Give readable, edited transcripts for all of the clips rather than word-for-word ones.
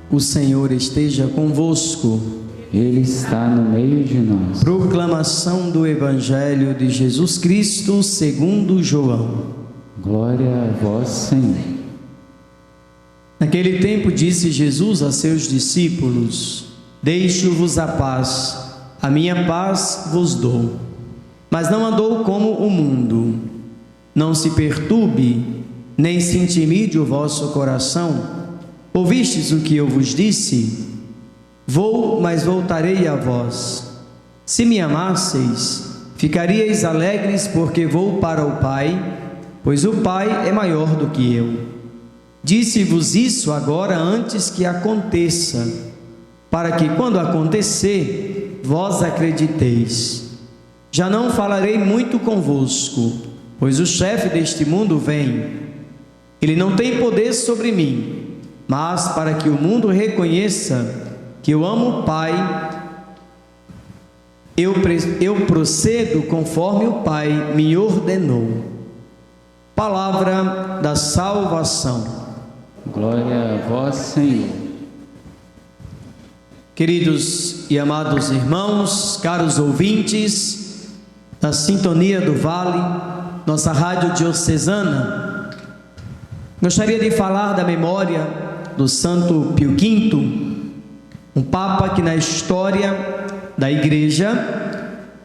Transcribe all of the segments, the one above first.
O Senhor esteja convosco. Ele está no meio de nós. Proclamação do Evangelho de Jesus Cristo segundo João. Glória a vós, Senhor. Naquele tempo disse Jesus a seus discípulos: Deixo-vos a paz, a minha paz vos dou. Mas não andou como o mundo. Não se perturbe, nem se intimide o vosso coração. Ouvistes o que eu vos disse? Vou, mas voltarei a vós. Se me amasseis, ficaríeis alegres, porque vou para o Pai, pois o Pai é maior do que eu. Disse-vos isso agora antes que aconteça, para que quando acontecer, vós acrediteis. Já não falarei muito convosco, pois o chefe deste mundo vem. Ele não tem poder sobre mim, mas para que o mundo reconheça que eu amo o Pai, eu procedo conforme o Pai me ordenou. Palavra da salvação. Glória a vós, Senhor. Queridos e amados irmãos, caros ouvintes da Sintonia do Vale, nossa rádio diocesana, gostaria de falar da memória do Santo Pio V, um Papa que na história da Igreja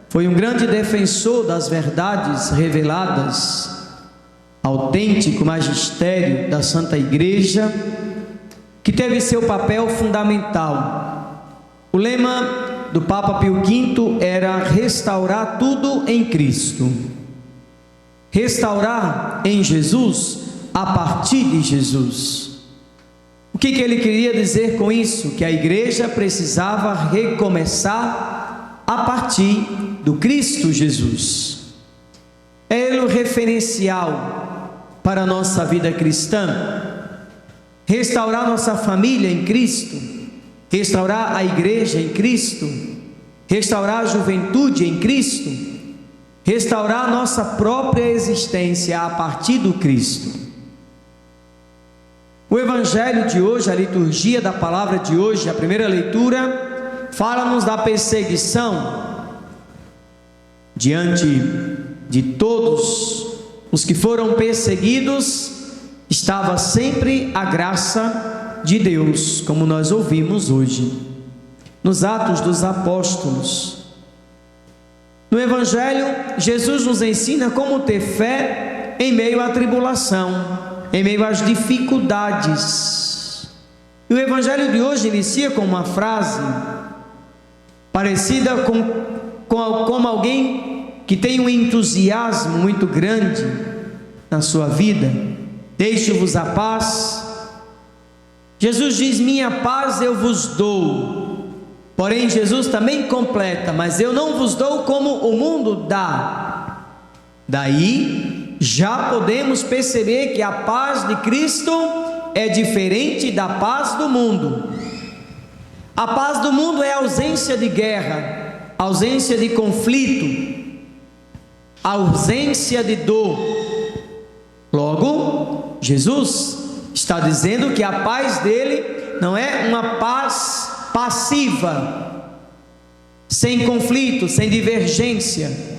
foi um grande defensor das verdades reveladas, autêntico magistério da Santa Igreja, que teve seu papel fundamental. O lema do Papa Pio V era restaurar tudo em Cristo. Restaurar em Jesus, a partir de Jesus. O que ele queria dizer com isso? Que a igreja precisava recomeçar a partir do Cristo Jesus. É ele o referencial para a nossa vida cristã. Restaurar nossa família em Cristo, restaurar a igreja em Cristo, restaurar a juventude em Cristo, restaurar nossa própria existência a partir do Cristo. O Evangelho de hoje, a liturgia da palavra de hoje, a primeira leitura, fala-nos da perseguição diante de todos os que foram perseguidos. Estava sempre a graça de Deus, como nós ouvimos hoje, nos Atos dos Apóstolos. No Evangelho, Jesus nos ensina como ter fé em meio à tribulação, em meio às dificuldades. E o Evangelho de hoje inicia com uma frase parecida com alguém que tem um entusiasmo muito grande na sua vida. Deixo-vos a paz. Jesus diz: minha paz eu vos dou. Porém, Jesus também completa: mas eu não vos dou como o mundo dá. Daí já podemos perceber que a paz de Cristo é diferente da paz do mundo. A paz do mundo é a ausência de guerra, ausência de conflito, ausência de dor. Logo, Jesus está dizendo que a paz dele não é uma paz passiva, sem conflito, sem divergência.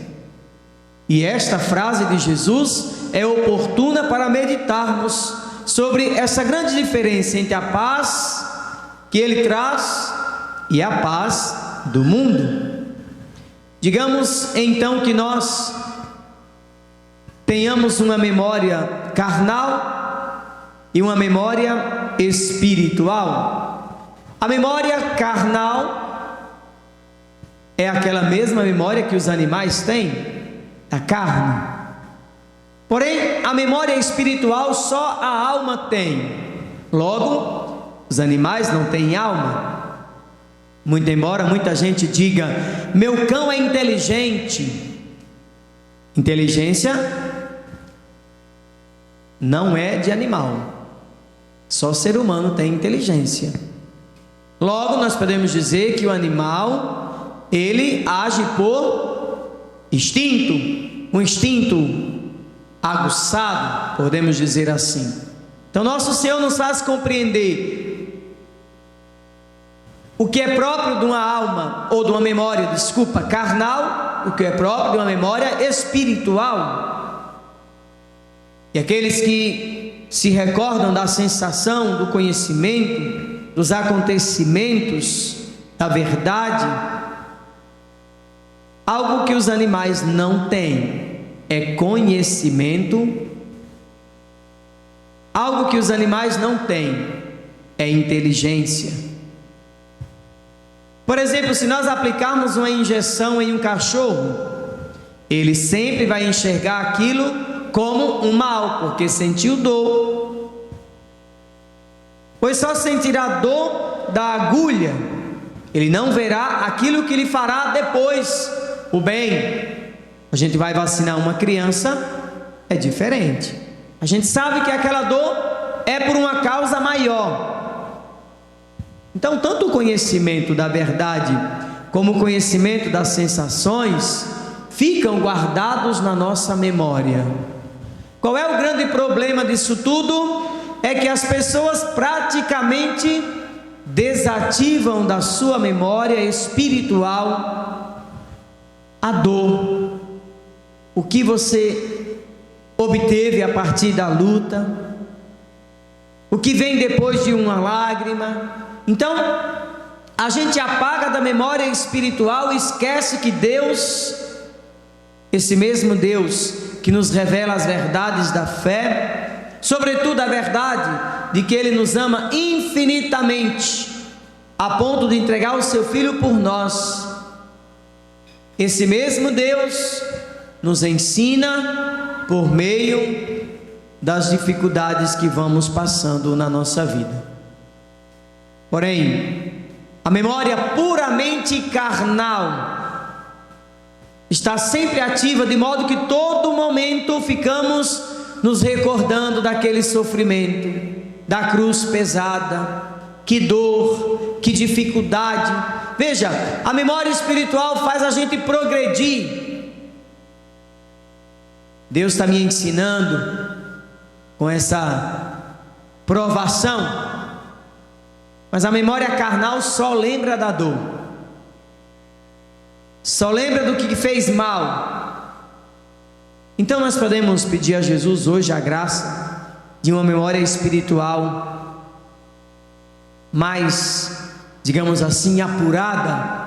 E esta frase de Jesus é oportuna para meditarmos sobre essa grande diferença entre a paz que ele traz e a paz do mundo. Digamos então que nós tenhamos uma memória carnal e uma memória espiritual. A memória carnal é aquela mesma memória que os animais têm, a carne. Porém, a memória espiritual só a alma tem. Logo, os animais não têm alma. Muito embora muita gente diga: meu cão é inteligente. Inteligência não é de animal. Só ser humano tem inteligência. Logo, nós podemos dizer que o animal, ele age por instinto, um instinto aguçado, podemos dizer assim. Então nosso Senhor nos faz compreender o que é próprio de uma alma, ou de uma memória, carnal, o que é próprio de uma memória espiritual. E aqueles que se recordam da sensação, do conhecimento, dos acontecimentos, da verdade, algo que os animais não têm é conhecimento. Algo que os animais não têm é inteligência. Por exemplo, se nós aplicarmos uma injeção em um cachorro, ele sempre vai enxergar aquilo como um mal, porque sentiu dor. Pois só sentirá dor da agulha, ele não verá aquilo que lhe fará depois o bem. A gente vai vacinar uma criança, é diferente. A gente sabe que aquela dor é por uma causa maior. Então, tanto o conhecimento da verdade como o conhecimento das sensações ficam guardados na nossa memória. Qual é o grande problema disso tudo? É que as pessoas praticamente desativam da sua memória espiritual a dor, o que você obteve a partir da luta, o que vem depois de uma lágrima. Então, a gente apaga da memória espiritual e esquece que Deus, esse mesmo Deus que nos revela as verdades da fé, sobretudo a verdade de que Ele nos ama infinitamente, a ponto de entregar o seu Filho por nós. Esse mesmo Deus nos ensina por meio das dificuldades que vamos passando na nossa vida. Porém, a memória puramente carnal está sempre ativa, de modo que todo momento ficamos nos recordando daquele sofrimento, da cruz pesada, que dor, que dificuldade. Veja, a memória espiritual faz a gente progredir. Deus está me ensinando com essa provação, mas a memória carnal só lembra da dor, só lembra do que fez mal. Então nós podemos pedir a Jesus hoje a graça de uma memória espiritual mais, digamos assim, apurada,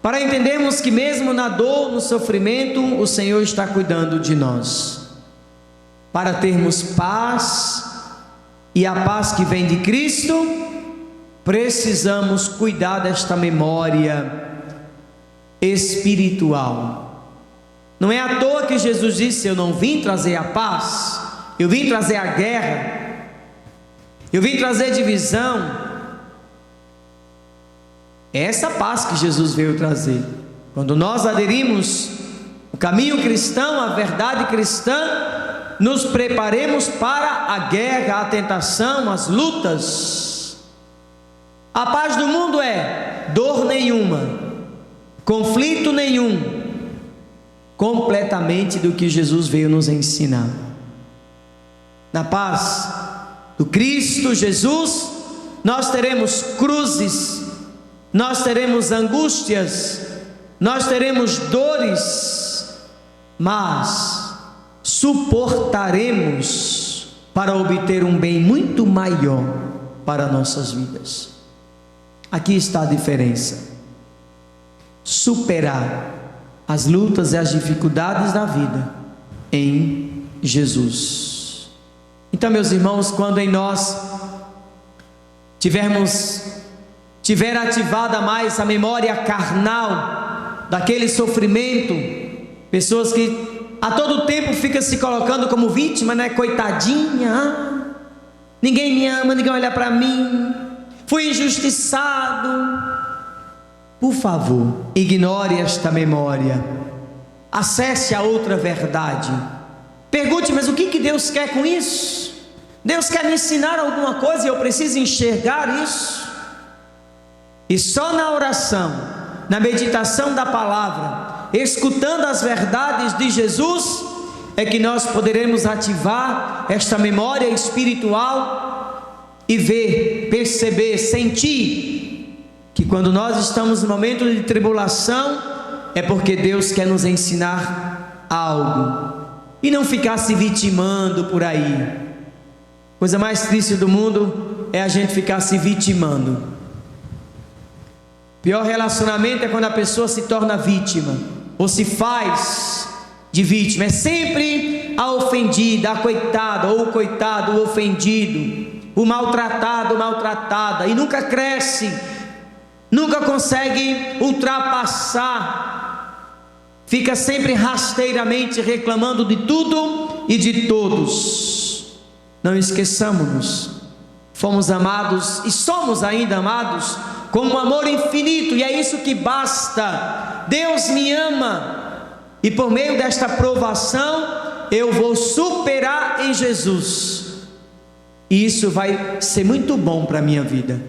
para entendermos que mesmo na dor, no sofrimento, o Senhor está cuidando de nós, para termos paz, e a paz que vem de Cristo. Precisamos cuidar desta memória espiritual. Não é à toa que Jesus disse: eu não vim trazer a paz, eu vim trazer a guerra, eu vim trazer divisão. É essa paz que Jesus veio trazer. Quando nós aderimos o caminho cristão, a verdade cristã, nos preparemos para a guerra, a tentação, as lutas. A paz do mundo é dor nenhuma, conflito nenhum, completamente do que Jesus veio nos ensinar. Na paz do Cristo Jesus, nós teremos cruzes, nós teremos angústias, nós teremos dores, mas suportaremos para obter um bem muito maior para nossas vidas. Aqui está a diferença: superar as lutas e as dificuldades da vida em Jesus. Então, meus irmãos, quando em nós tiver ativada mais a memória carnal daquele sofrimento, pessoas que a todo tempo ficam se colocando como vítima, né? Coitadinha, ninguém me ama, ninguém olha para mim, fui injustiçado. Por favor, ignore esta memória, acesse a outra verdade. Pergunte: mas o que Deus quer com isso? Deus quer me ensinar alguma coisa e eu preciso enxergar isso? E só na oração, na meditação da palavra, escutando as verdades de Jesus, é que nós poderemos ativar esta memória espiritual e ver, perceber, sentir que quando nós estamos no momento de tribulação, é porque Deus quer nos ensinar algo, e não ficar se vitimando por aí. Coisa mais triste do mundo é a gente ficar se vitimando. Pior relacionamento é quando a pessoa se torna vítima, ou se faz de vítima. É sempre a ofendida, a coitada, ou o coitado, o ofendido, o maltratado, maltratada, e nunca cresce, nunca consegue ultrapassar, fica sempre rasteiramente reclamando de tudo e de todos. Não esqueçamos, fomos amados e somos ainda amados com um amor infinito, e é isso que basta. Deus me ama, e por meio desta provação eu vou superar em Jesus, e isso vai ser muito bom para a minha vida.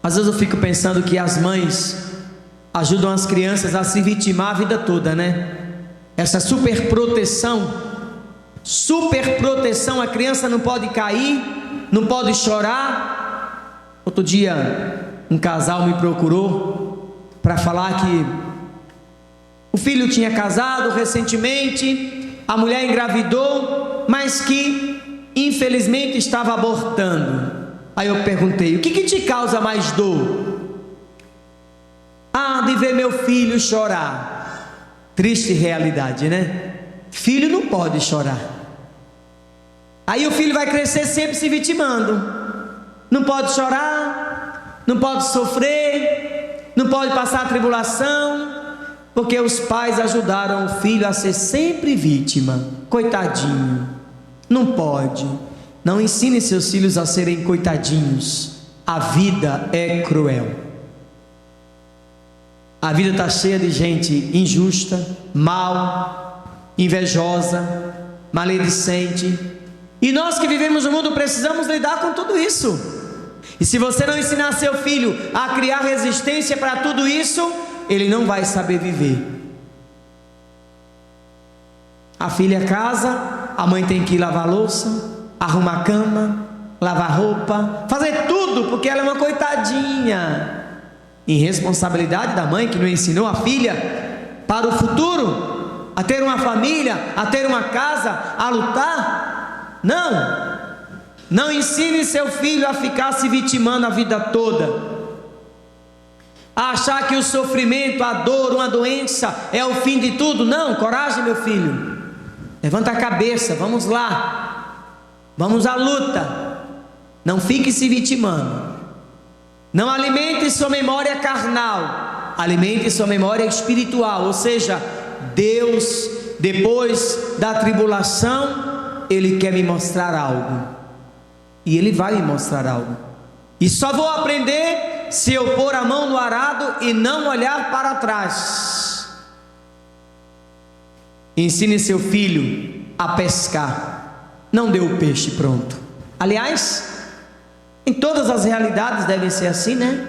Às vezes eu fico pensando que as mães ajudam as crianças a se vitimar a vida toda, né? Essa superproteção, a criança não pode cair, não pode chorar. Outro dia um casal me procurou para falar que o filho tinha casado recentemente, a mulher engravidou, mas que infelizmente estava abortando. Aí eu perguntei: o que te causa mais dor? De ver meu filho chorar. Triste realidade, né? Filho não pode chorar. Aí o filho vai crescer sempre se vitimando. Não pode chorar, não pode sofrer, não pode passar tribulação, porque os pais ajudaram o filho a ser sempre vítima. Coitadinho. Não pode. Não ensine seus filhos a serem coitadinhos. A vida é cruel. A vida está cheia de gente injusta, mal, invejosa, maledicente. E nós que vivemos no mundo precisamos lidar com tudo isso. E se você não ensinar seu filho a criar resistência para tudo isso, ele não vai saber viver. A filha casa, a mãe tem que ir lavar louça, arrumar a cama, lavar roupa, fazer tudo, porque ela é uma coitadinha. Irresponsabilidade da mãe que não ensinou a filha para o futuro, a ter uma família, a ter uma casa, a lutar. Não ensine seu filho a ficar se vitimando a vida toda, a achar que o sofrimento, a dor, uma doença é o fim de tudo. Não, coragem, meu filho, levanta a cabeça, vamos lá, vamos à luta. Não fique se vitimando. Não alimente sua memória carnal, alimente sua memória espiritual. Ou seja, Deus, depois da tribulação, Ele quer me mostrar algo, e Ele vai me mostrar algo, e só vou aprender se eu pôr a mão no arado e não olhar para trás. Ensine seu filho a pescar, não dê o peixe pronto. Aliás, em todas as realidades deve ser assim, né?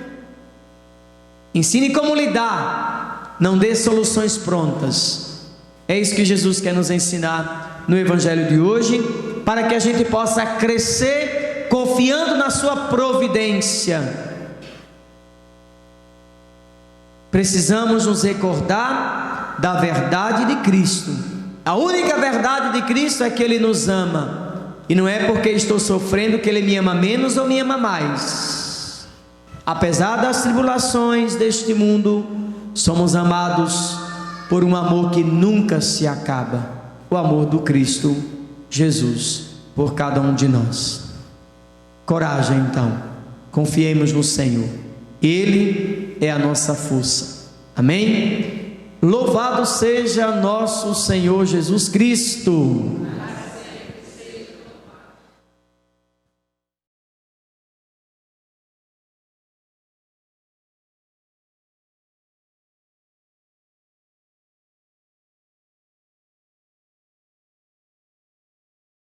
Ensine como lidar, não dê soluções prontas. É isso que Jesus quer nos ensinar no Evangelho de hoje, para que a gente possa crescer confiando na sua providência. Precisamos nos recordar da verdade de Cristo. A única verdade de Cristo é que Ele nos ama. E não é porque estou sofrendo que Ele me ama menos ou me ama mais. Apesar das tribulações deste mundo, somos amados por um amor que nunca se acaba. O amor do Cristo Jesus por cada um de nós. Coragem então, confiemos no Senhor. Ele é a nossa força. Amém? Louvado seja nosso Senhor Jesus Cristo.